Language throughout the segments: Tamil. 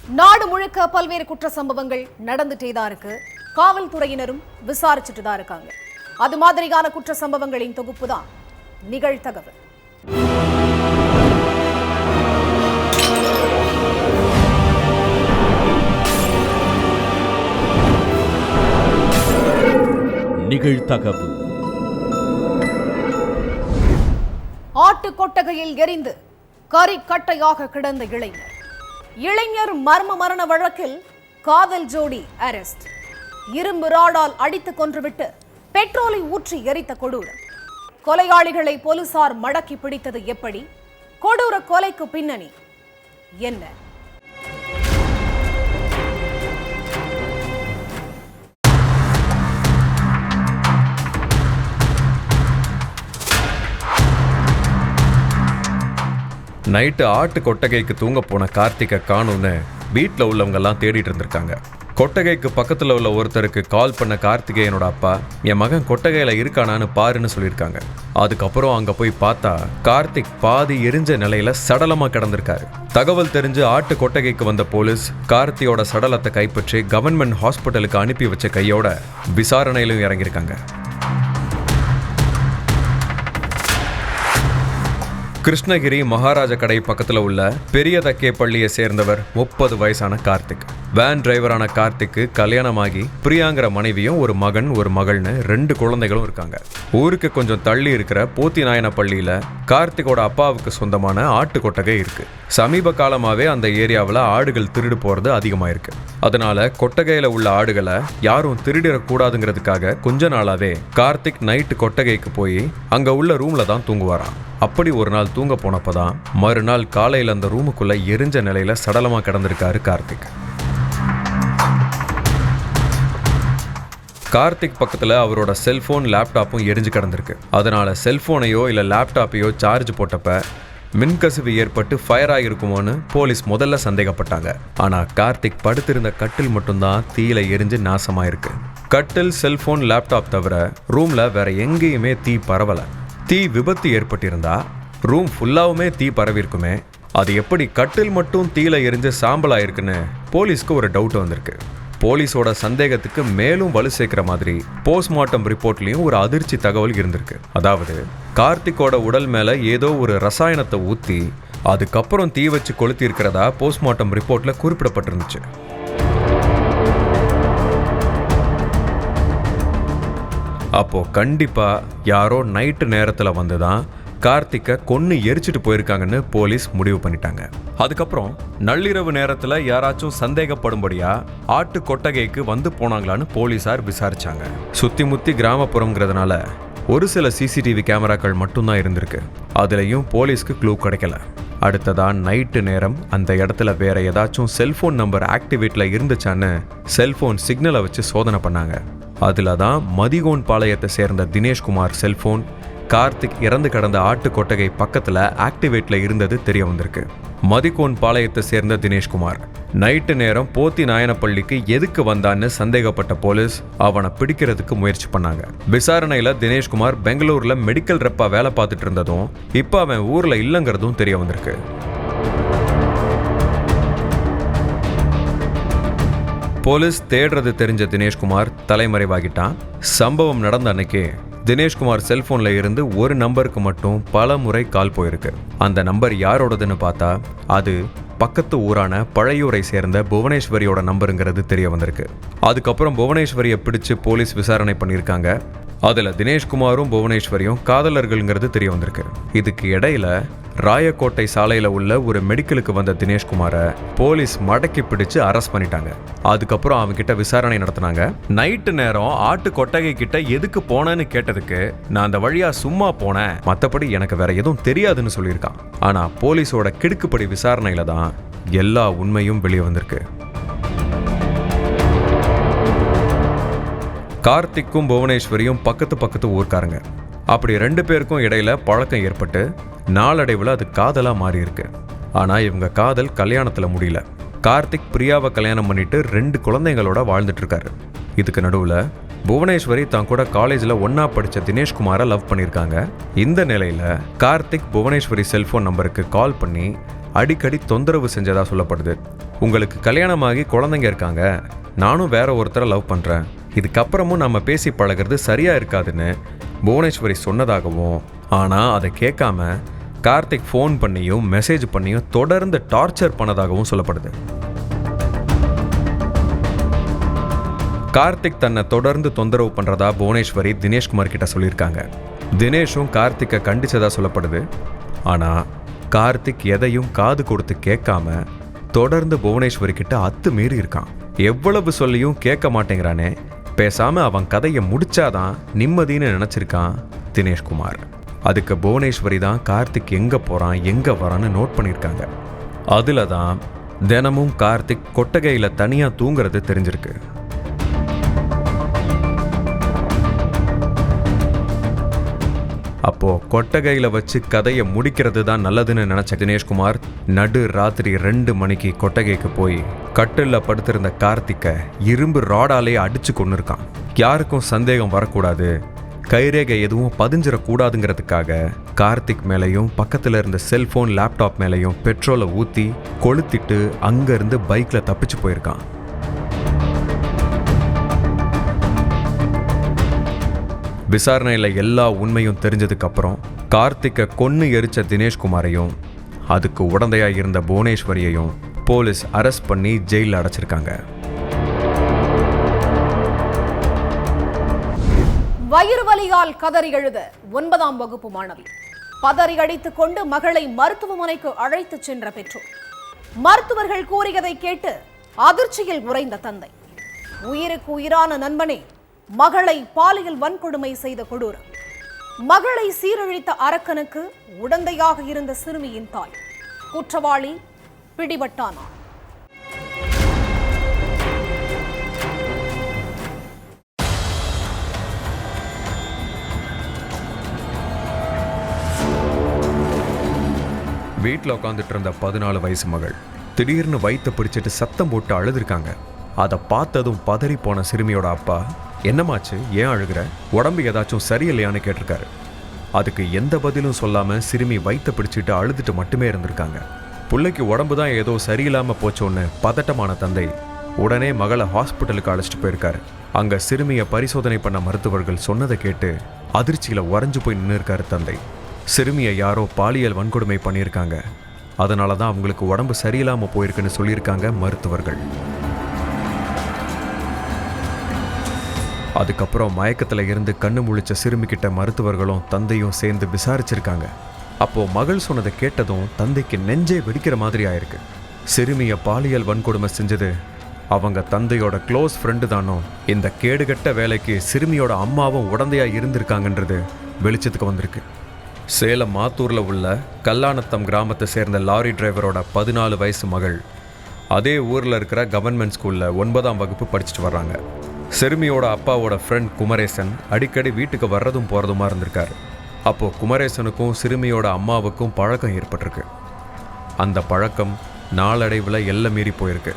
நாடு முழுக்க பல்வேறு குற்ற சம்பவங்கள் நடந்துட்டே தான் இருக்கு. காவல்துறையினரும் விசாரிச்சுட்டு தான் இருக்காங்க. அது மாதிரியான குற்ற சம்பவங்களின் தொகுப்பு தான் நிகழ்தகவு. நிகழ்தகவு. ஆட்டு கொட்டகையில் எரிந்து கரிக்கட்டையாக கிடந்த இளைஞர் மர்ம மரண வழக்கில் காதல் ஜோடி அரெஸ்ட். இரும்பு ராடால் அடித்து கொன்றுவிட்டு பெட்ரோலை ஊற்றி எரித்த கொடூரம். கொலையாளிகளை போலீசார் மடக்கி பிடித்தது எப்படி? கொடூர கொலைக்கு பின்னணி என்ன? நைட்டு ஆட்டு கொட்டகைக்கு தூங்க போன கார்த்திகை காணும்னு வீட்டில் உள்ளவங்கெல்லாம் தேடிட்டு இருந்திருக்காங்க. கொட்டகைக்கு பக்கத்தில் உள்ள ஒருத்தருக்கு கால் பண்ண கார்த்திகேயனோட அப்பா, என் மகன் கொட்டகையில் இருக்கானான்னு பாருன்னு சொல்லியிருக்காங்க. அதுக்கப்புறம் அங்கே போய் பார்த்தா கார்த்திக் பாதி எரிஞ்ச நிலையில சடலமாக கிடந்திருக்காரு. தகவல் தெரிஞ்சு ஆட்டு கொட்டகைக்கு வந்த போலீஸ் கார்த்தியோட சடலத்தை கைப்பற்றி கவர்மெண்ட் ஹாஸ்பிட்டலுக்கு அனுப்பி வச்ச கையோட விசாரணையிலும் இறங்கியிருக்காங்க. கிருஷ்ணகிரி மகாராஜ கடை பக்கத்தில் உள்ள பெரிய தக்கே பள்ளியை சேர்ந்தவர் 30 வயசான கார்த்திக். வேன் டிரைவரான கார்த்திக்கு கல்யாணமாகி பிரியாங்கிற மனைவியும் ஒரு மகன் ஒரு மகள்னு 2 குழந்தைகளும் இருக்காங்க. ஊருக்கு கொஞ்சம் தள்ளி இருக்கிற போத்தி நாயன பள்ளியில கார்த்திகோட அப்பாவுக்கு சொந்தமான ஆட்டு கொட்டகை இருக்கு. சமீப காலமாவே அந்த ஏரியாவில் ஆடுகள் திருடு போறது அதிகமாயிருக்கு. அதனால கொட்டகையில உள்ள ஆடுகளை யாரும் திருடிடக்கூடாதுங்கிறதுக்காக கொஞ்ச நாளாவே கார்த்திக் நைட்டு கொட்டகைக்கு போய் அங்க உள்ள ரூம்ல தான் தூங்குவாராம். அப்படி ஒரு நாள் தூங்க போனப்பதான் மறுநாள் காலையில் அந்த ரூமுக்குள்ள எரிஞ்ச நிலையில சடலமா கிடந்திருக்காரு கார்த்திக். கார்த்திக் பக்கத்துல அவரோட செல்போன் லேப்டாப்பும் எரிஞ்சு கிடந்திருக்கு. அதனால செல்போனையோ இல்ல லேப்டாப்பையோ சார்ஜ் போட்டப்ப மின்கசிவு ஏற்பட்டு ஃபயர் ஆகிருக்குமோன்னு போலீஸ் முதல்ல சந்தேகப்பட்டாங்க. ஆனா கார்த்திக் படுத்திருந்த கட்டில் மட்டும்தான் தீயில எரிஞ்சு நாசமாயிருக்கு. கட்டில், செல்போன், லேப்டாப் தவிர ரூம்ல வேற எங்கேயுமே தீ பரவல. தீ விபத்து ஏற்பட்டிருந்தா ரூம் ஃபுல்லாவுமே தீ பரவிருக்குமே, அது எப்படி கட்டில் மட்டும் தீயில எரிஞ்சு சாம்பல் ஆயிருக்குன்னு போலீஸ்க்கு ஒரு டவுட் வந்திருக்கு. போலீஸோட சந்தேகத்துக்கு மேலும் வலு சேர்க்கிற மாதிரி போஸ்ட்மார்ட்டம் ரிப்போர்ட்லயும் ஒரு அதிர்ச்சி தகவல் இருந்திருக்கு. அதாவது கார்த்திகோட உடல் மேல ஏதோ ஒரு ரசாயனத்தை ஊத்தி அதுக்கப்புறம் தீ வச்சு கொளுத்தி இருக்கிறதா போஸ்ட்மார்ட்டம் ரிப்போர்ட்ல குறிப்பிடப்பட்டிருந்துச்சு. அப்போ கண்டிப்பா யாரோ நைட்டு நேரத்துல வந்துதான் கார்த்திகை கொன்னு எரிச்சிட்டு போயிருக்காங்கன்னு போலீஸ் முடிவு பண்ணிட்டாங்க. அதுக்கப்புறம் நள்ளிரவு நேரத்துல யாராச்சும் சந்தேகப்படும்படியா ஆட்டு கொட்டகைக்கு வந்து போனாங்களான்னு போலீசார் விசாரிச்சாங்க. சுத்தி முத்தி கிராமப்புறம்ங்கிறதுனால ஒரு சில சிசிடிவி கேமராக்கள் மட்டும்தான் இருந்திருக்கு. அதுலயும் போலீஸ்க்கு க்ளூ கிடைக்கல. அடுத்ததா நைட்டு நேரம் அந்த இடத்துல வேற ஏதாச்சும் செல்போன் நம்பர் ஆக்டிவேட்ல இருந்துச்சான்னு செல்போன் சிக்னலை வச்சு சோதனை பண்ணாங்க. அதுல தான் மதிகோன் பாளையத்தை சேர்ந்த தினேஷ்குமார் செல்போன் கார்த்திக் இறந்து கிடந்த ஆட்டு கொட்டகை பக்கத்துல ஆக்டிவேட்ல இருந்தது தெரிய வந்திருக்கு. மதிகோன் பாளையத்தை சேர்ந்த தினேஷ்குமார் நைட்டு நேரம் போத்தி நாயனப்பள்ளிக்கு எதுக்கு வந்தான்னு சந்தேகப்பட்ட போலீஸ் அவனை பிடிக்கிறதுக்கு முயற்சி பண்ணாங்க. விசாரணையில தினேஷ்குமார் பெங்களூர்ல மெடிக்கல் ரெப்பா வேலை பார்த்துட்டு இருந்ததும் இப்ப அவன் ஊர்ல இல்லைங்கிறதும் தெரிய வந்திருக்கு. போலீஸ் தேடுறது தெரிஞ்ச தினேஷ்குமார் தலைமறைவாகிட்டான். சம்பவம் நடந்த அன்னைக்கு தினேஷ்குமார் செல்போன்ல இருந்து ஒரு நம்பருக்கு மட்டும் பல முறை கால் போயிருக்கு. அந்த நம்பர் யாரோடதுன்னு பார்த்தா அது பக்கத்து ஊரான பழையூரை சேர்ந்த புவனேஸ்வரியோட நம்பருங்கிறது தெரிய வந்திருக்கு. அதுக்கப்புறம் புவனேஸ்வரியை பிடிச்சு போலீஸ் விசாரணை பண்ணியிருக்காங்க. அதுல தினேஷ்குமாரும் புவனேஸ்வரியும் காதலர்கள்ங்கிறது தெரிய வந்திருக்கு. இதுக்கு இடையில ராயக்கோட்டை சாலையில உள்ள ஒரு மெடிக்கலுக்கு வந்த தினேஷ்குமாரை போலீஸ் மடக்கி பிடிச்சு அரெஸ்ட் பண்ணிட்டாங்க. அதுக்கப்புறம் அவங்க கிட்ட விசாரணை நடத்தினாங்க. நைட்டு நேரம் ஆட்டு கொட்டகை கிட்ட எதுக்கு போனேன்னு கேட்டதுக்கு நான் அந்த வழியா சும்மா போனேன், மத்தபடி எனக்கு வேற எதுவும் தெரியாதுன்னு சொல்லியிருக்கான். ஆனா போலீஸோட கிடுக்குப்படி விசாரணையில தான் எல்லா உண்மையும் வெளியே வந்திருக்கு. கார்த்திக்கும் புவனேஸ்வரியும் பக்கத்து ஊர்க்காரங்க. அப்படி 2 பேருக்கும் இடையில பழக்கம் ஏற்பட்டு நாளடைவில் அது காதலா மாறி இருக்கு. ஆனா இவங்க காதல் கல்யாணத்துல முடியல. கார்த்திக் பிரியாவை கல்யாணம் பண்ணிட்டு 2 குழந்தைங்களோட வாழ்ந்துட்டு இருக்காரு. இதுக்கு நடுவுல புவனேஸ்வரி தான் கூட காலேஜ்ல ஒன்னா படிச்ச தினேஷ்குமாரை லவ் பண்ணியிருக்காங்க. இந்த நிலையில கார்த்திக் புவனேஸ்வரி செல்போன் நம்பருக்கு கால் பண்ணி அடிக்கடி தொந்தரவு செஞ்சதா சொல்லப்படுது. உங்களுக்கு கல்யாணமாகி குழந்தைங்க இருக்காங்க, நானும் வேற ஒருத்தரை லவ் பண்ணுறேன், இதுக்கப்புறமும் நம்ம பேசி பழகிறது சரியா இருக்காதுன்னு புவனேஸ்வரி சொன்னதாகவும், ஆனால் அதை கேட்காம கார்த்திக் ஃபோன் பண்ணியும் மெசேஜ் பண்ணியும் தொடர்ந்து டார்ச்சர் பண்ணதாகவும் சொல்லப்படுது. கார்த்திக் தன்னை தொடர்ந்து தொந்தரவு பண்ணுறதா புவனேஸ்வரி தினேஷ்குமார் கிட்ட சொல்லியிருக்காங்க. தினேஷும் கார்த்திக்கை கண்டிச்சதா சொல்லப்படுது. ஆனால் கார்த்திக் எதையும் காது கொடுத்து கேட்காம தொடர்ந்து புவனேஸ்வரி கிட்ட அத்துமீறி இருக்கான். எவ்வளவு சொல்லியும் கேட்க மாட்டேங்கிறானே, பேசாம அவன் கதையை முடிச்சாதான் நிம்மதின்னு நினைச்சிருக்கான் தினேஷ்குமார். அதுக்கு புவனேஸ்வரி தான் கார்த்திக் எங்க போறான் எங்க வரான்னு நோட் பண்ணியிருக்காங்க. அதுல தான் தினமும் கார்த்திக் கொட்டகையில தனியா தூங்குறது தெரிஞ்சிருக்கு. அப்போ கொட்டகையில வச்சு கதையை முடிக்கிறது தான் நல்லதுன்னு நினைச்ச தினேஷ்குமார் நடு ராத்திரி 2 மணிக்கு கொட்டகைக்கு போய் கட்டில்ல படுத்திருந்த கார்த்திக்கை இரும்பு ராடாலே அடிச்சு கொண்டிருக்கான். யாருக்கும் சந்தேகம் வரக்கூடாது, கைரேகை எதுவும் பதிஞ்சிடக்கூடாதுங்கிறதுக்காக கார்த்திக் மேலையும் பக்கத்துல இருந்த செல்போன் லேப்டாப் மேலையும் பெட்ரோலை ஊத்தி கொளுத்திட்டு அங்கிருந்து பைக்ல தப்பிச்சு போயிருக்கான். விசாரணையில் எல்லா உண்மையும் தெரிஞ்சதுக்கு அப்புறம் கார்த்திக்கை கொன்னு எரிச்ச தினேஷ்குமாரையும் அதுக்கு உடந்தையா இருந்த புவனேஸ்வரியையும் போலீஸ் அரெஸ்ட் பண்ணி ஜெயிலில் அடைச்சிருக்காங்க. வயிறு வலியால் கதறி எழுத 9ஆம் வகுப்பு மாணவி, பதறி அடித்துக் கொண்டு மகளை மருத்துவமனைக்கு அழைத்துச் சென்ற பெற்றோர், மருத்துவர்கள் கூறியதை கேட்டு அதிர்ச்சியில் உறைந்த தந்தை, உயிருக்கு உயிரான நண்பனே மகளை பாலியல் வன்கொடுமை செய்த கொடூரம், மகளை சீரழித்த அரக்கனுக்கு உடந்தையாக இருந்த சிறுமியின் தாய், குற்றவாளி பிடிபட்டானார். வீட்டில் உட்காந்துட்டு இருந்த 14 வயசு மகள் திடீர்னு வயிற்ற பிடிச்சிட்டு சத்தம் போட்டு அழுதுருக்காங்க. அதை பார்த்ததும் பதறி போன சிறுமியோட அப்பா, என்னமாச்சு, ஏன் அழுகிற, உடம்பு ஏதாச்சும் சரியில்லையான்னு கேட்டிருக்காரு. அதுக்கு எந்த பதிலும் சொல்லாம சிறுமி வயிற்ற பிடிச்சிட்டு அழுதுட்டு மட்டுமே இருந்திருக்காங்க. பிள்ளைக்கு உடம்பு தான் ஏதோ சரியில்லாம போச்சோன்னு பதட்டமான தந்தை உடனே மகளை ஹாஸ்பிட்டலுக்கு அழைச்சிட்டு போயிருக்காரு. அங்க சிறுமியை பரிசோதனை பண்ண மருத்துவர்கள் சொன்னதை கேட்டு அதிர்ச்சியில உறைஞ்சு போய் நின்று இருக்காரு தந்தை. சிறுமியை யாரோ பாலியல் வன்கொடுமை பண்ணியிருக்காங்க, அதனால தான் அவங்களுக்கு உடம்பு சரியில்லாம போயிருக்குன்னு சொல்லியிருக்காங்க மருத்துவர்கள். அதுக்கப்புறம் மயக்கத்தில் இருந்து கண்ணு முழிச்ச சிறுமிக்கிட்ட மருத்துவர்களும் தந்தையும் சேர்ந்து விசாரிச்சிருக்காங்க. அப்போ மகள் சொன்னதை கேட்டதும் தந்தைக்கு நெஞ்சே வெடிக்கிற மாதிரி ஆயிருக்கு. சிறுமியை பாலியல் வன்கொடுமை செஞ்சது அவங்க தந்தையோட க்ளோஸ் ஃப்ரெண்டு தானோ, இந்த கேடுகட்ட வேலைக்கு சிறுமியோட அம்மாவும் உடந்தையா இருந்திருக்காங்கன்றது வெளிச்சத்துக்கு வந்திருக்கு. சேலம் மாத்தூர்ல உள்ள கல்லானத்தம் கிராமத்தை சேர்ந்த லாரி டிரைவரோட 14 வயசு மகள் அதே ஊர்ல இருக்கிற கவர்மெண்ட் ஸ்கூல்ல 9ஆம் வகுப்பு படிச்சுட்டு வர்றாங்க. சிறுமியோட அப்பாவோட ஃப்ரெண்ட் குமரேசன் அடிக்கடி வீட்டுக்கு வர்றதும் போகிறதுமா இருந்திருக்காரு. அப்போது குமரேசனுக்கும் சிறுமியோட அம்மாவுக்கும் பழக்கம் ஏற்பட்டிருக்கு. அந்த பழக்கம் நாளடைவில் எல்லை மீறி போயிருக்கு.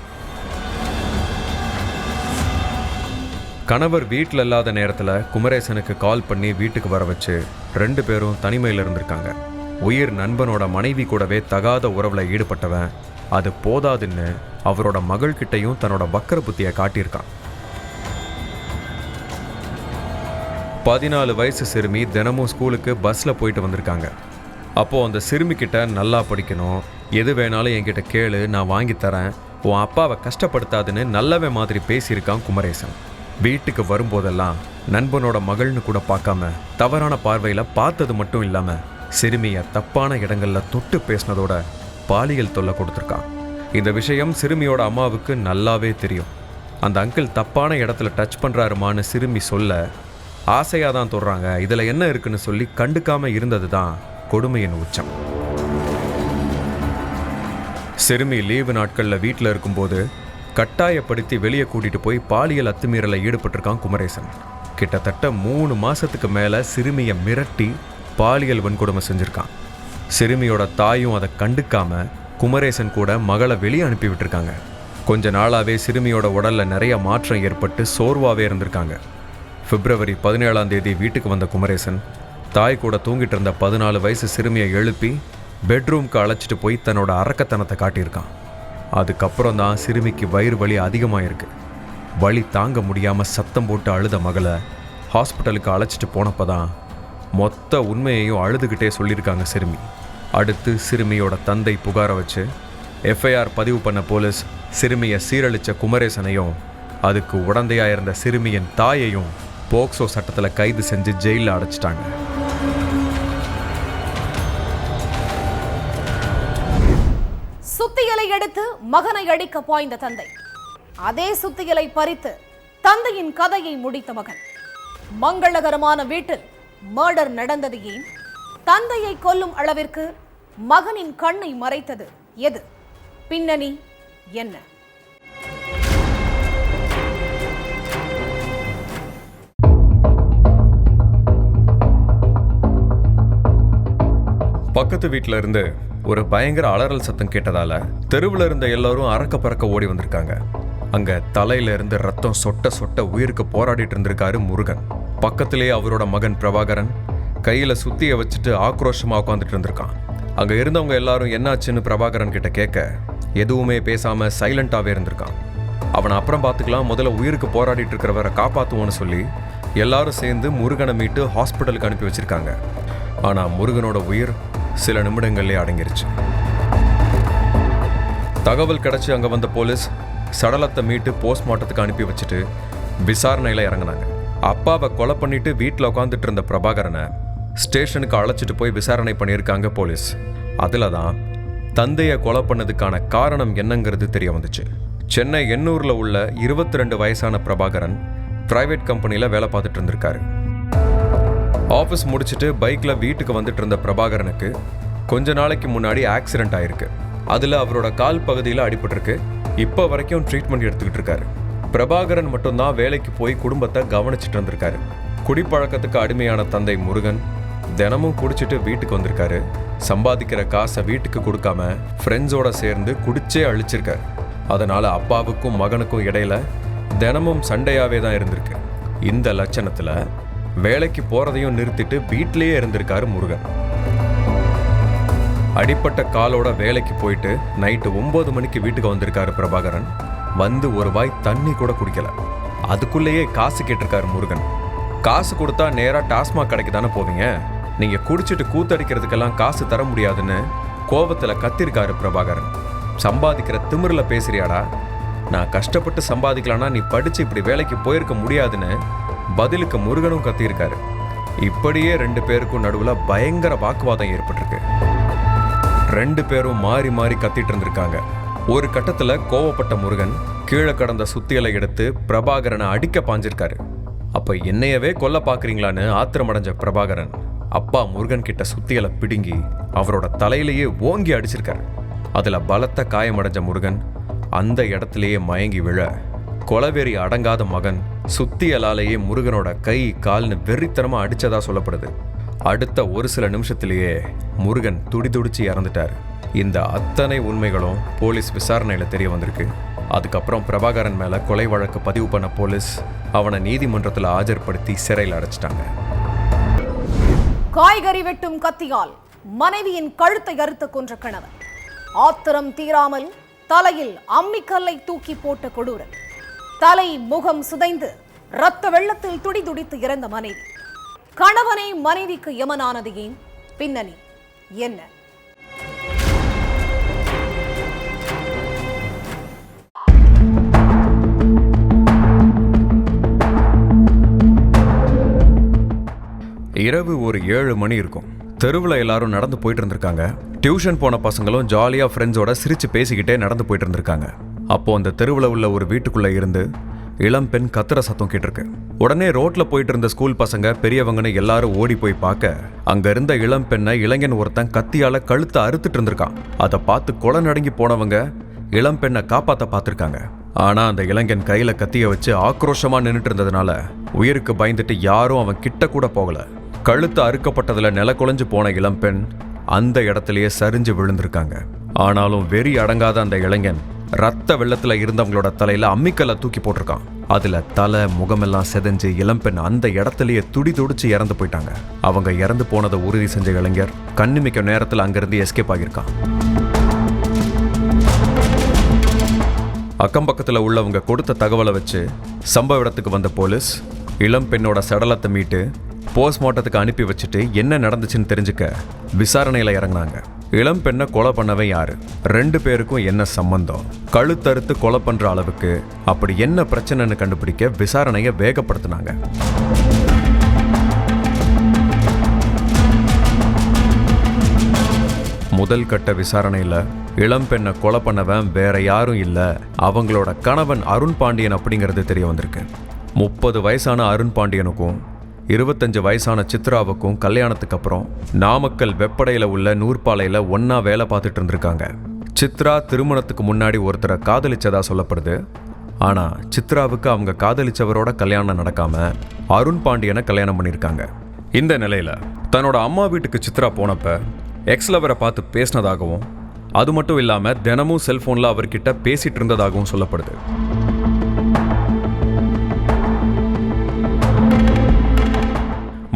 கணவர் வீட்டில் இல்லாத நேரத்தில் குமரேசனுக்கு கால் பண்ணி வீட்டுக்கு வர வச்சு 2 பேரும் தனிமையில் இருந்திருக்காங்க. உயிர் நண்பனோட மனைவி கூடவே தகாத உறவில் ஈடுபட்டவன் அது போதாதுன்னு அவரோட மகள்கிட்டையும் தன்னோட வக்கர புத்தியை காட்டியிருக்கான். 14 வயசு சிறுமி தினமும் ஸ்கூலுக்கு பஸ்ஸில் போயிட்டு வந்திருக்காங்க. அப்போது அந்த சிறுமிக்கிட்ட நல்லா படிக்கணும், எது வேணாலும் என்கிட்ட கேளு, நான் வாங்கி தரேன், உன் அப்பாவை கஷ்டப்படுத்தாதுன்னு நல்லவே மாதிரி பேசியிருக்கான் குமரேசன். வீட்டுக்கு வரும்போதெல்லாம் நண்பனோட மகள்னு கூட பார்க்காம தவறான பார்வையில் பார்த்தது மட்டும் இல்லாமல் சிறுமியை தப்பான இடங்களில் தொட்டு பேசினதோட பாலியல் தொல்லை கொடுத்துருக்கான். இந்த விஷயம் சிறுமியோட அம்மாவுக்கு நல்லாவே தெரியும். அந்த அங்கிள் தப்பான இடத்துல டச் பண்ணுறாருமான்னு சிறுமி சொல்ல ஆசையாக தான் தொடுறாங்க, இதில் என்ன இருக்குன்னு சொல்லி கண்டுக்காம இருந்தது தான் கொடுமையின் உச்சம். சிறுமி லீவு நாட்களில் வீட்டில் இருக்கும்போது கட்டாயப்படுத்தி வெளியே கூட்டிகிட்டு போய் பாலியல் அத்துமீறலை ஈடுபட்டிருக்கான் குமரேசன். கிட்டத்தட்ட 3 மாதத்துக்கு மேலே சிறுமியை மிரட்டி பாலியல் வன்கொடுமை செஞ்சுருக்கான். சிறுமியோட தாயும் அதை கண்டுக்காம குமரேசன் கூட மகளை வெளியே அனுப்பி விட்டுருக்காங்க. கொஞ்ச நாளாகவே சிறுமியோட உடலில் நிறைய மாற்றம் ஏற்பட்டு சோர்வாகவே இருந்திருக்காங்க. பிப்ரவரி 17ஆம் தேதி வீட்டுக்கு வந்த குமரேசன் தாய் கூட தூங்கிட்டு இருந்த 14 வயசு சிறுமியை எழுப்பி பெட்ரூம்க்கு அழைச்சிட்டு போய் தன்னோட அரக்கத்தனத்தை காட்டியிருக்கான். அதுக்கப்புறம் தான் சிறுமிக்கு வயிறு வலி அதிகமாயிருக்கு. வலி தாங்க முடியாமல் சத்தம் போட்டு அழுத மகளை ஹாஸ்பிட்டலுக்கு அழைச்சிட்டு போனப்போ தான் மொத்த உண்மையையும் அழுதுகிட்டே சொல்லியிருக்காங்க சிறுமி. அடுத்து சிறுமியோட தந்தை புகாரை வச்சு எஃப்ஐஆர் பதிவு பண்ண போலீஸ் சிறுமியை சீரழித்த குமரேசனையும் அதுக்கு உடந்தையாக இருந்த சிறுமியின் தாயையும் போக்சோ சட்டத்தில் கைது செஞ்சு ஜெயிலில் அடைச்சிட்டாங்க. சுத்தியலை எடுத்து மகனை அடிக்க பாய்ந்த தந்தை, அதே சுத்தியலை பறித்து தந்தையின் கதையை முடித்த மகன். மங்களகரமான வீட்டில் மர்டர் நடந்தது ஏன்? தந்தையை கொல்லும் அளவிற்கு மகனின் கண்ணை மறைத்தது எது? பின்னணி என்ன? பக்கத்து வீட்டில இருந்து ஒரு பயங்கர அலறல் சத்தம் கேட்டதால தெருவில் இருந்த எல்லாரும் அறக்க பறக்க ஓடி வந்திருக்காங்க. அங்க தலையில இருந்து ரத்தம் சொட்ட சொட்ட உயிருக்கு போராடிட்டு இருந்திருக்காரு முருகன். பக்கத்திலேயே அவரோட மகன் பிரபாகரன் கையில சுத்திய வச்சுட்டு ஆக்ரோஷமா உட்காந்துட்டு இருந்திருக்கான். அங்க இருந்தவங்க எல்லாரும் என்னாச்சுன்னு பிரபாகரன் கிட்ட கேட்க எதுவுமே பேசாம சைலண்டாவே இருந்திருக்கான். அவனை அப்புறம் பார்த்துக்கலாம், முதல்ல உயிருக்கு போராடிட்டு இருக்கிறவரை காப்பாற்றுவோன்னு சொல்லி எல்லாரும் சேர்ந்து முருகனை மீட்டு ஹாஸ்பிட்டலுக்கு அனுப்பி வச்சிருக்காங்க. ஆனா முருகனோட உயிர் சில நிமிடங்கள்லேயே அடங்கிருச்சு. தகவல் கிடைச்சி அங்க வந்த போலீஸ் சடலத்தை மீட்டு போஸ்ட்மார்ட்டத்துக்கு அனுப்பி வச்சுட்டு விசாரணையில இறங்கினாங்க. அப்பாவை கொலை பண்ணிட்டு வீட்டில் உட்காந்துட்டு இருந்த பிரபாகரனை ஸ்டேஷனுக்கு அழைச்சிட்டு போய் விசாரணை பண்ணியிருக்காங்க போலீஸ். அதில் தான் தந்தையை கொலை பண்ணதுக்கான காரணம் என்னங்கிறது தெரிய வந்துச்சு. சென்னை எண்ணூரில் உள்ள 22 வயசான பிரபாகரன் பிரைவேட் கம்பெனியில் வேலை பார்த்துட்டு இருந்திருக்காரு. ஆஃபீஸ் முடிச்சுட்டு பைக்கில் வீட்டுக்கு வந்துட்டு இருந்த பிரபாகரனுக்கு கொஞ்ச நாளைக்கு முன்னாடி ஆக்சிடென்ட் ஆயிருக்கு. அதில் அவரோட கால் பகுதியில் அடிபட்டிருக்கு. இப்போ வரைக்கும் ட்ரீட்மெண்ட் எடுத்துக்கிட்டு இருக்காரு. பிரபாகரன் மட்டும்தான் வேலைக்கு போய் குடும்பத்தை கவனிச்சுட்டு இருந்திருக்காரு. குடிப்பழக்கத்துக்கு அடிமையான தந்தை முருகன் தினமும் குடிச்சிட்டு வீட்டுக்கு வந்திருக்காரு. சம்பாதிக்கிற காசை வீட்டுக்கு கொடுக்காம ஃப்ரெண்ட்ஸோட சேர்ந்து குடிச்சே அழிச்சிருக்காரு. அதனால அப்பாவுக்கும் மகனுக்கும் இடையில தினமும் சண்டையாவே தான் இருந்திருக்கு. இந்த லட்சணத்துல வேலைக்கு போறதையும் நிறுத்திட்டு வீட்டிலேயே இருந்திருக்காரு முருகன். அடிப்பட்ட காலோட வேலைக்கு போயிட்டு நைட்டு 9 மணிக்கு வீட்டுக்கு வந்திருக்காரு பிரபாகரன். வந்து ஒரு வாய் தண்ணி கூட குடிக்கல. அதுக்குள்ளேயே காசு கேட்டிருக்காரு முருகன். காசு கொடுத்தா நேரா டாஸ்மாக் கடைக்கு தானே போவீங்க, நீங்க குடிச்சிட்டு கூத்தடிக்கிறதுக்கெல்லாம் காசு தர முடியாதுன்னு கோபத்துல கத்திருக்காரு பிரபாகரன். சம்பாதிக்கிற திமிர்ல பேசுறியாடா, நான் கஷ்டப்பட்டு சம்பாதிக்கலாம்னா நீ படிச்சு இப்படி வேலைக்கு போயிருக்க முடியாதுன்னு பதிலுக்கு முருகனும் கத்தியிருக்காரு. இப்படியே 2 பேருக்கும் நடுவுல பயங்கர வாக்குவாதம் ஏற்பட்டிருக்கு. 2 பேரும் மாறி மாறி கத்திட்டு இருந்திருக்காங்க. ஒரு கட்டத்துல கோவப்பட்ட முருகன் கீழே கடந்த சுத்தியலை எடுத்து பிரபாகரனை அடிக்க பாஞ்சிருக்காரு. அப்ப என்னையவே கொல்ல பாக்குறீங்களான்னு ஆத்திரமடைஞ்ச பிரபாகரன் அப்பா முருகன் கிட்ட சுத்தியலை பிடுங்கி அவரோட தலையிலேயே ஓங்கி அடிச்சிருக்காரு. அதுல பலத்த காயமடைஞ்ச முருகன் அந்த இடத்திலேயே மயங்கி விழ கொலவெறி அடங்காத மகன் சுத்தியலாலேயே முருகனோட கை கால்னு வெறித்தனமா அடிச்சதா சொல்லப்படுது. அடுத்த ஒரு சில நிமிஷத்திலேயே முருகன் துடிதுடிச்சு இறந்துட்டார். இந்த அத்தனை உண்மைகளும் போலீஸ் விசாரணையில தெரிய வந்திருக்கு. அதுக்கப்புறம் பிரபாகரன் மேல கொலை வழக்கு பதிவு பண்ண போலீஸ் அவனை நீதிமன்றத்தில் ஆஜர்படுத்தி சிறையில் அடைச்சிட்டாங்க. காய்கறி வெட்டும் கத்தியால் மனைவியின் கழுத்தை அறுத்து கொன்ற கணவன். ஆத்திரம் தீராமல் தலையில் அம்மிக்கல்லை தூக்கி போட்ட கொடூரன். தலை முகம் சிதைந்து இரத்த வெள்ளத்தில் துடிதுடித்து இறந்த மனைவி. கணவனை மனைவிக்கு யமனானது ஏன்? பின்னணி என்ன? இரவு ஒரு 7 மணி இருக்கும். தெருவில் எல்லாரும் நடந்து போயிட்டு இருந்திருக்காங்க. டியூஷன் போன பசங்களும் ஜாலியாக ஃப்ரெண்ட்ஸோட சிரிச்சு பேசிக்கிட்டே நடந்து போயிட்டு இருந்திருக்காங்க. அப்போ அந்த தெருவில் உள்ள ஒரு வீட்டுக்குள்ளே இருந்து இளம் பெண் கத்துற சத்தம் கேட்டிருக்கு. உடனே ரோட்ல போயிட்டு இருந்த ஸ்கூல் பசங்க பெரியவங்கன்னு எல்லாரும் ஓடி போய் பார்க்க அங்க இருந்த இளம் பெண்ணை இளைஞன் ஒருத்தன் கத்தியால கழுத்தை அறுத்துட்டு இருந்திருக்கான். அதை பார்த்து கொலை நடுங்கி போனவங்க இளம் பெண்ணை காப்பாற்ற பார்த்துருக்காங்க. ஆனா அந்த இளைஞன் கையில கத்திய வச்சு ஆக்ரோஷமா நின்றுட்டு இருந்ததுனால உயிருக்கு பயந்துட்டு யாரும் அவன் கிட்ட கூட போகல. கழுத்து அறுக்கப்பட்டதுல நில குலைஞ்சு போன இளம்பெண் அந்த இடத்துலயே சரிஞ்சு விழுந்திருக்காங்க. ஆனாலும் வெறி அடங்காத அந்த இளைஞன் ரத்த வெள்ளத்துல இருந்தவங்களோட தலையில அம்மிக்கல்ல தூக்கி போட்டிருக்கான். அதுல தலை முகமெல்லாம் செதஞ்சு இளம்பெண் அந்த இடத்துலயே துடிச்சு இறந்து போயிட்டாங்க. அவங்க இறந்து போனதை உறுதி செஞ்ச இளைஞர் கண்ணிமிக்க நேரத்தில் அங்கிருந்து எஸ்கேப் ஆகியிருக்கான். அக்கம் பக்கத்துல உள்ளவங்க கொடுத்த தகவலை வச்சு சம்பவ இடத்துக்கு வந்த போலீஸ் இளம் பெண்ணோட சடலத்தை மீட்டு போஸ்ட்மார்ட்டத்துக்கு அனுப்பி வச்சுட்டு என்ன நடந்துச்சுன்னு தெரிஞ்சுக்க விசாரணையில இறங்கினாங்க. இளம் பெண்ணை கொலை பண்ணவன் யாரு, 2 பேருக்கும் என்ன சம்பந்தம், கழுத்தறுத்து கொலை பண்ற அளவுக்கு அப்படி என்ன பிரச்சனைன்னு கண்டுபிடிக்க விசாரணையை வேகப்படுத்தினாங்க. முதல் கட்ட விசாரணையில இளம் பெண்ணை கொலை பண்ணவன் வேற யாரும் இல்ல, அவங்களோட கணவன் அருண் பாண்டியன் அப்படிங்கிறது தெரிய வந்திருக்கு. 30 வயசான அருண் பாண்டியனுக்கும் 25 வயசான சித்ராவுக்கும் கல்யாணத்துக்கு அப்புறம் நாமக்கல் வெப்படையில உள்ள நூற்பாலையில ஒன்னா வேலை பார்த்துட்டு இருந்திருக்காங்க. சித்ரா திருமணத்துக்கு முன்னாடி ஒருத்தரை காதலிச்சதா சொல்லப்படுது. ஆனா சித்ராவுக்கு அவங்க காதலிச்சவரோட கல்யாணம் நடக்காம அருண் பாண்டியனை கல்யாணம் பண்ணியிருக்காங்க. இந்த நிலையில தன்னோட அம்மா வீட்டுக்கு சித்ரா போனப்ப எக்ஸ்லவரை பார்த்து பேசினதாகவும் அது மட்டும் இல்லாம தினமும் செல்போன்ல அவர்கிட்ட பேசிட்டு இருந்ததாகவும் சொல்லப்படுது.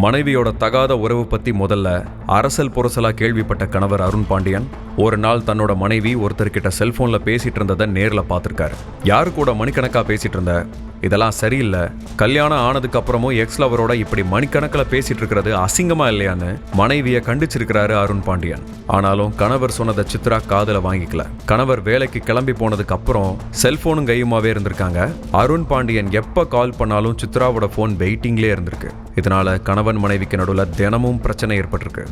மனைவியோட தகாத உறவு பத்தி முதல்ல அரசல் புரசலா கேள்விப்பட்ட கணவர் அருண் பாண்டியன் ஒரு நாள் தன்னோட மனைவி ஒருத்தர்கிட்ட செல்போன்ல பேசிட்டு இருந்ததை நேர்ல பார்த்திருக்காரு. யாரு கூட மணிக்கணக்கா பேசிட்டு இருந்த, இதெல்லாம் சரியில்லை, கல்யாணம் ஆனதுக்கு அப்புறமும் எக்ஸ்லவரோட இப்படி மணிக்கணக்கில் பேசிட்டு இருக்கிறது அசிங்கமா இல்லையான்னு மனைவியை கண்டிச்சிருக்கிறாரு அருண் பாண்டியன். ஆனாலும் கணவர் சொன்னதை சித்ரா காதுல வாங்கிக்கல. கணவர் வேலைக்கு கிளம்பி போனதுக்கு அப்புறம் செல்போனும் கையுமாவே இருந்திருக்காங்க. அருண் பாண்டியன் எப்ப கால் பண்ணாலும் சித்ராவோட போன் வெயிட்டிங்லேயே இருந்திருக்கு. இதனால கணவன் மனைவிக்கு நடுவில் தினமும் பிரச்சனை ஏற்பட்டிருக்கு.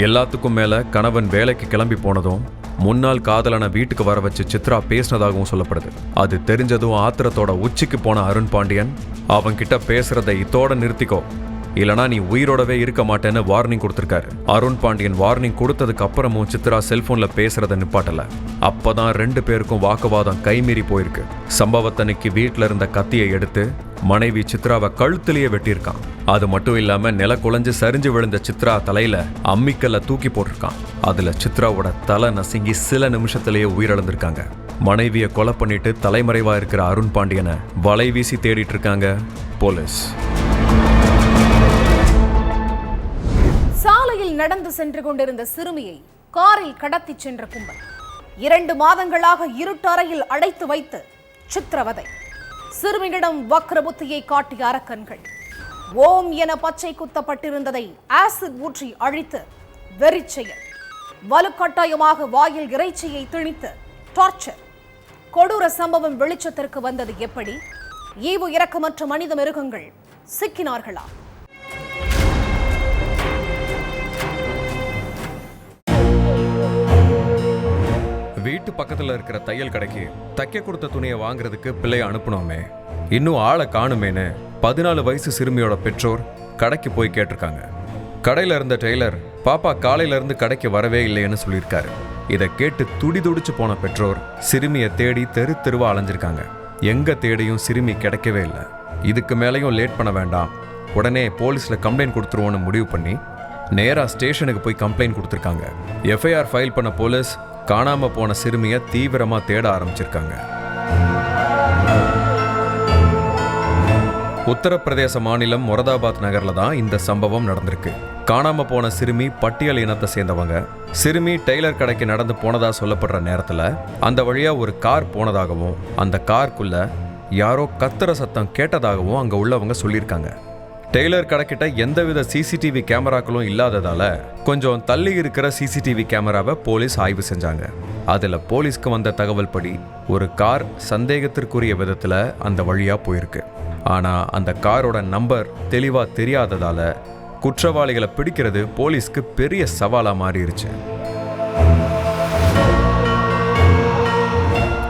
எல்லாத்துக்கும் மேல கணவன் வேலைக்கு கிளம்பி போனதும் முன்னாள் காதலனை வீட்டுக்கு வர வச்சு சித்ரா பேசினதாகவும் சொல்லப்படுது. அது தெரிஞ்சதும் ஆத்திரத்தோட உச்சிக்கு போன அருண் பாண்டியன் அவன்கிட்ட பேசுறதை இதோட நிறுத்திக்கோ, இல்லனா நீ உயிரோடவே இருக்க மாட்டேன்னு வார்னிங் கொடுத்திருக்காரு. அருண் பாண்டியன் வார்னிங் கொடுத்ததுக்கு அப்புறமும் சித்ரா செல்போன்ல பேசுறதை நிப்பாட்டல. அப்பதான் 2 பேருக்கும் வாக்குவாதம் கைமீறி போயிருக்கு. சம்பவத்தன்னைக்கு வீட்டுல இருந்த கத்தியை எடுத்து மனைவி சித்ராவை கழுத்திலேயே வெட்டியிருக்கான். அது மட்டும் இல்லாம நில குலைஞ்சு சரிஞ்சு விழுந்த சித்ரா தலையில அம்மிக்கல்ல தூக்கி போட்டிருக்கான். அதுல சித்ராவோட தலை நசுங்கி சில நிமிஷத்திலேயே உயிரிழந்திருக்காங்க. மனைவியை கொலை பண்ணிட்டு தலைமறைவா இருக்கிற அருண் பாண்டியனை வலை வீசி தேடிட்டு இருக்காங்க போலீஸ். சாலையில் நடந்து சென்று கொண்டிருந்த சிறுமியை காரில் கடத்தி சென்ற கும்பல் 2 மாதங்களாக இருட்டறையில் அடைத்து வைத்து சித்திரவதை. சிறுமியிடம் வக்ரபுத்தியை காட்டிய அரக்கன்கள் ஓம் என பச்சை குத்தப்பட்டிருந்ததை ஆசிட் ஊற்றி அழித்து வெறிச்செயல். வலுக்கட்டாயமாக வாயில் இறைச்சியை திணித்து டார்ச்சர். கொடூர சம்பவம் வெளிச்சத்திற்கு வந்தது எப்படி? ஈவு இரக்கமற்ற மனித மிருகங்கள் சிக்கினார்களா? வீட்டு பக்கத்துல இருக்கிற தையல் கடைக்கு தைக்க கொடுத்த துணியை வாங்குறதுக்கு பிள்ளைய அனுப்பணுமே, இன்னும் ஆளை காணுமேன்னு 14 வயசு சிறுமியோட பெற்றோர் கடைக்கு போய் கேட்டிருக்காங்க. கடையில இருந்த டெய்லர் பாப்பா காலையில இருந்து கடைக்கு வரவே இல்லைன்னு சொல்லியிருக்காரு. இதை கேட்டு துடிச்சு போன பெற்றோர் சிறுமியை தேடி தெருவா அலைஞ்சிருக்காங்க. எங்க தேடியும் சிறுமி கிடைக்கவே இல்லை. இதுக்கு மேலேயும் லேட் பண்ண வேண்டாம், உடனே போலீஸ்ல கம்ப்ளைண்ட் கொடுத்துருவோன்னு முடிவு பண்ணி நேரா ஸ்டேஷனுக்கு போய் கம்ப்ளைண்ட் கொடுத்துருக்காங்க. எஃப்ஐஆர் ஃபைல் பண்ண போலீஸ் காணாம போன சிறுமியை தீவிரமா தேட ஆரம்பிச்சிருக்காங்க. உத்தரப்பிரதேச மாநிலம் மொரதாபாத் நகர்ல தான் இந்த சம்பவம் நடந்திருக்கு. காணாம போன சிறுமி பட்டியல் இனத்தை சேர்ந்தவங்க. சிறுமி டெய்லர் கடைக்கு நடந்து போனதா சொல்லப்படுற நேரத்துல அந்த வழியா ஒரு கார் போனதாகவும் அந்த காருக்குள்ள யாரோ கத்துற சத்தம் கேட்டதாகவும் அங்க உள்ளவங்க சொல்லியிருக்காங்க. டெய்லர் கடைக்கிட்ட எந்தவித சிசிடிவி கேமராக்களும் இல்லாததால கொஞ்சம் தள்ளி இருக்கிற சிசிடிவி கேமராவை போலீஸ் ஆய்வு செஞ்சாங்க. அதுல போலீஸ்க்கு வந்த தகவல் படி ஒரு கார் சந்தேகத்திற்குரிய விதத்துல அந்த வழியா போயிருக்கு. ஆனா அந்த காரோட நம்பர் தெளிவா தெரியாததால குற்றவாளிகளை பிடிக்கிறது போலீஸ்க்கு பெரிய சவாலா மாறிடுச்சு.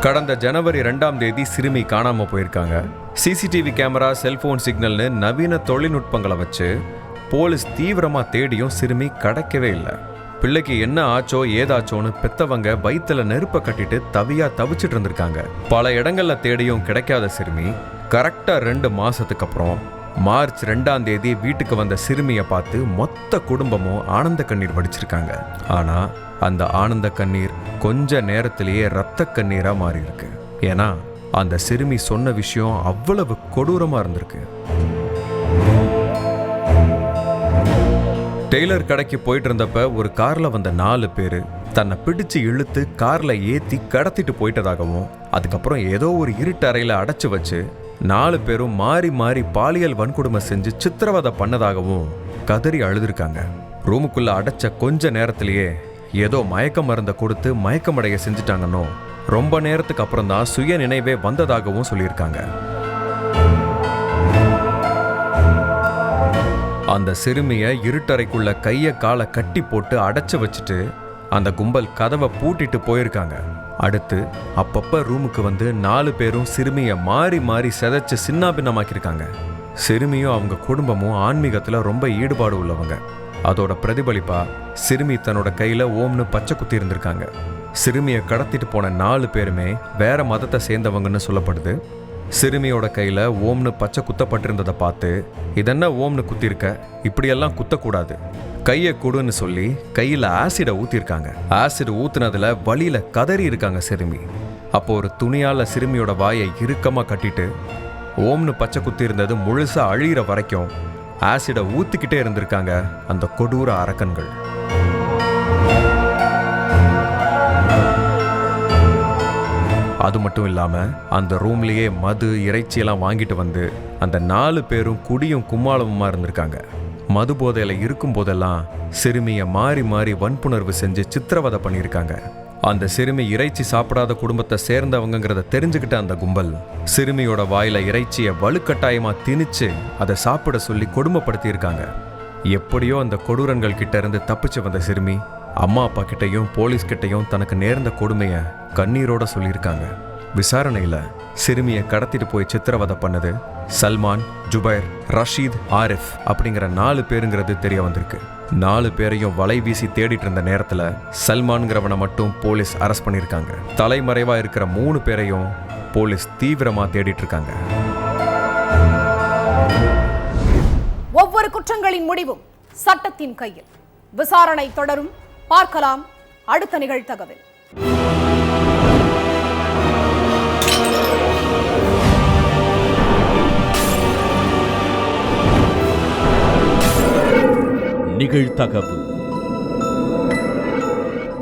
கடந்த ஜனவரி 2ஆம் தேதி சிறுமி காணாம போயிருக்காங்க. சிசிடிவி கேமரா, செல்போன் சிக்னல்னு நவீன தொழில்நுட்பங்களை வச்சு போலீஸ் தீவிரமா தேடியும் சிறுமி கிடைக்கவே இல்லை. பிள்ளைக்கு என்ன ஆச்சோ ஏதாச்சோன்னு பெத்தவங்க வயிற்றுல நெருப்ப கட்டிட்டு தவிச்சிட்டு இருந்திருக்காங்க. பல இடங்கள்ல தேடியும் கிடைக்காத சிறுமி கரெக்டா 2 மாசத்துக்கு அப்புறம் மார்ச் 2ஆம் தேதி வீட்டுக்கு வந்த சிறுமியை பார்த்து மொத்த குடும்பமும் ஆனந்த கண்ணீர் வடிச்சிருக்காங்க. ஆனா அந்த ஆனந்த கண்ணீர் கொஞ்ச நேரத்திலேயே இரத்த கண்ணீரா மாறி இருக்கு. ஏன்னா அந்த சிறுமி சொன்ன விஷயம் அவ்வளவு கொடூரமா இருந்திருக்கு. டெய்லர் கடைக்கு போயிட்டு இருந்தப்ப ஒரு கார்ல வந்த 4 பேரு தன்னை பிடிச்சு இழுத்து கார்ல ஏத்தி கடத்திட்டு போயிட்டதாகவும், அதுக்கப்புறம் ஏதோ ஒரு இருட்டு அறையில அடைச்சு வச்சு 4 பேரும் மாறி மாறி பாலியல் வன்கொடுமை செஞ்சு சித்திரவதை பண்ணதாகவும் கதறி அழுதுருக்காங்க. ரூமுக்குள்ள அடைச்ச கொஞ்ச நேரத்திலேயே ஏதோ மயக்க மருந்தை கொடுத்து மயக்கமடைய செஞ்சுட்டாங்கன்னோ ரொம்ப நேரத்துக்கு அப்புறம் தான் சுய நினைவே வந்ததாகவும் சொல்லியிருக்காங்க. அந்த சிறுமியை இருட்டறைக்குள்ள கைய காலை கட்டி போட்டு அடைச்சு வச்சுட்டு அந்த கும்பல் கதவை பூட்டிட்டு போயிருக்காங்க. அடுத்து அப்பப்ப ரூமுக்கு வந்து 4 பேரும் சிறுமியை மாறி மாறி செதைச்சு சின்னாபின்னமாக்கியிருக்காங்க. சிறுமியும் அவங்க குடும்பமும் ஆன்மீகத்துல ரொம்ப ஈடுபாடு உள்ளவங்க. அதோட பிரதிபலிப்பா சிறுமி தன்னோட கையில ஓம்னு பச்சை குத்தி இருந்திருக்காங்க. சிறுமியை கடத்திட்டு போன 4 பேருமே வேற மதத்தை சேர்ந்தவங்கன்னு சொல்லப்படுது. சிறுமியோட கையில ஓம்னு பச்சை குத்தப்பட்டிருந்ததை பார்த்து, இதென்ன ஓம்னு குத்திருக்க, இப்படியெல்லாம் குத்தக்கூடாது, கையை கொடுன்னு சொல்லி கையில ஆசிட ஊத்திருக்காங்க. ஆசிட் ஊத்துனதுல வலியில கதறி இருக்காங்க சிறுமி. அப்போ ஒரு துணியால சிறுமியோட வாயை இறுக்கமா கட்டிட்டு ஓம்னு பச்சை குத்தி இருந்தது முழுசா அழியிற வரைக்கும் ஆசிட ஊத்திக்கிட்டே இருந்திருக்காங்க அந்த கொடூர அரக்கன்கள். அது மட்டும் இல்லாம அந்த ரூம்லயே மது இறைச்சியெல்லாம் வாங்கிட்டு வந்து அந்த 4 பேரும் குடியும் கும்மாளமுமா இருந்திருக்காங்க. மது போதையில இருக்கும் போதெல்லாம் சிறுமியை மாறி மாறி வன்புணர்வு செஞ்சு சித்திரவதை பண்ணியிருக்காங்க. அந்த சிறுமி இறைச்சி சாப்பிடாத குடும்பத்தை சேர்ந்தவங்கிறத தெரிஞ்சுக்கிட்ட அந்த கும்பல் சிறுமியோட வாயில இறைச்சியை வலுக்கட்டாயமா திணிச்சு அதை சாப்பிட சொல்லி கொடுமைப்படுத்தியிருக்காங்க. எப்படியோ அந்த கொடூரன்கள் கிட்ட இருந்து தப்பிச்சு வந்த சிறுமி அம்மா அப்பா கிட்டையும் போலீஸ் கிட்டையும் தனக்கு நேர்ந்த கொடுமைய கண்ணீரோட சொல்லியிருக்காங்க. விசாரணையில சிறுமியை கடத்திட்டு போய் சித்திரவதை பண்ணது சல்மான், ஜுபைர், ரஷீத், ஆரிஃப் அப்படிங்கிற 4 பேருங்கிறது தெரிய வந்திருக்கு. 4 பேரையும் வலை வீசி தேடிட்டு இருந்த நேரத்துல சல்மான்கிறவனை மட்டும் போலீஸ் அரெஸ்ட் பண்ணியிருக்காங்க. தலைமறைவா இருக்கிற 3 பேரையும் போலீஸ் தீவிரமா தேடிட்டு இருக்காங்க. ஒவ்வொரு குற்றங்களின் முடிவும் சட்டத்தின் கையில். விசாரணை தொடரும். பார்க்கலாம் அடுத்த நிகழ்தகவில். நிகழ்தகவு.